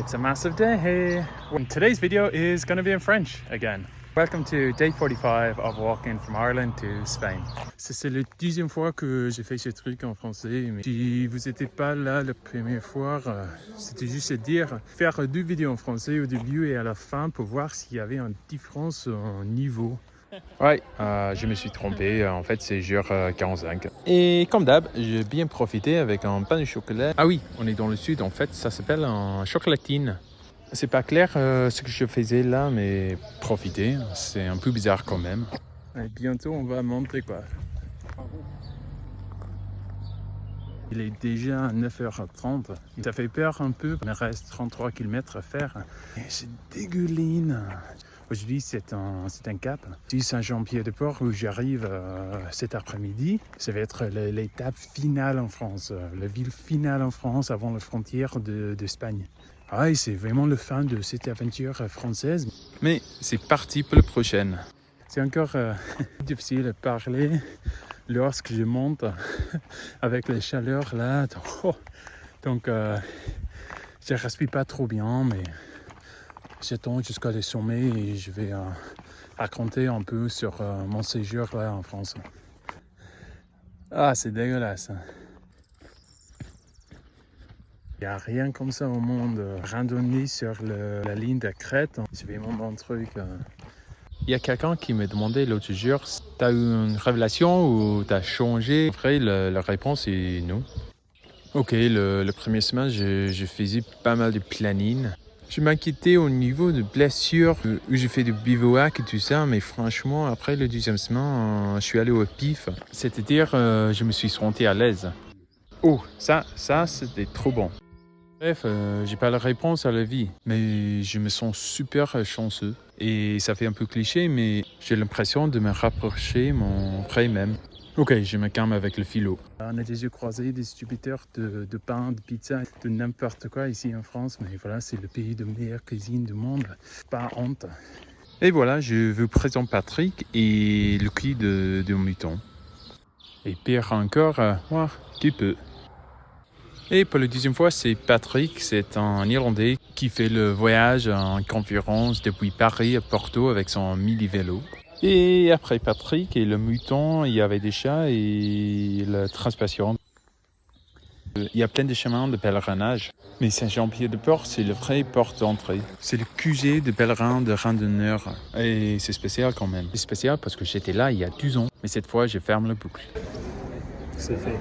It's a massive day. And today's video is going to be in French again. Welcome to day 45 of walking from Ireland to Spain. C'est la deuxième fois que j'ai fait ce truc en français. Mais si vous n'étiez pas là la première fois, c'était juste dire faire deux vidéos en français au début et à la fin pour voir s'il y avait une différence en niveau. Ouais, je me suis trompé. En fait, c'est jour 45. Et comme d'hab, j'ai bien profité avec un pain de chocolat. Ah oui, on est dans le sud. En fait, ça s'appelle un chocolatine. C'est pas clair ce que je faisais là, mais profiter, c'est un peu bizarre quand même. Et bientôt, on va monter quoi. Il est déjà 9h30. Ça fait peur un peu. Il me reste 33 km à faire. Et c'est dégueuline. Aujourd'hui, c'est un cap. C'est Saint-Jean-Pied-de-Port où j'arrive cet après-midi. Ça va être l'étape finale en France, la ville finale en France avant la frontière d'Espagne. Ah, et c'est vraiment le fin de cette aventure française. Mais c'est parti pour la prochaine. C'est encore difficile à parler lorsque je monte avec la chaleur là. Donc, je ne respire pas trop bien, mais j'attends jusqu'à le sommet et je vais raconter un peu sur mon séjour là en France. Ah, c'est dégueulasse. Il n'y a rien comme ça au monde. Randonner sur la ligne de crête, c'est vraiment mon truc. Il y a quelqu'un qui me demandait l'autre jour, t'as eu une révélation ou t'as changé? Après, la réponse est non. Ok, le premier semaine, je faisais pas mal de planning. Je m'inquiétais au niveau de blessures, où j'ai fait du bivouac et tout ça, mais franchement, après le deuxième semaine, je suis allé au pif. C'est-à-dire, je me suis senti à l'aise. Oh, ça, c'était trop bon. Bref, j'ai pas la réponse à la vie, mais je me sens super chanceux. Et ça fait un peu cliché, mais j'ai l'impression de me rapprocher mon vrai même. Ok, je me calme avec le philo. On a déjà croisé des distributeurs de pain, de pizza, de n'importe quoi ici en France, mais voilà, c'est le pays de meilleure cuisine du monde. Pas honte. Et voilà, je vous présente Patrick et le cul de mouton. Et pire encore, qui peut. Et pour la deuxième fois, c'est Patrick, c'est un Irlandais qui fait le voyage en conférence depuis Paris à Porto avec son mini-vélo. Et après Patrick et le mouton, il y avait des chats et la transpation. Il y a plein de chemins de pèlerinage. Mais Saint-Jean-Pied-de-Port, c'est le vrai porte d'entrée. C'est le QG de pèlerins, de randonneurs. Et c'est spécial quand même. C'est spécial parce que j'étais là il y a 12 ans. Mais cette fois, je ferme la boucle. C'est fait.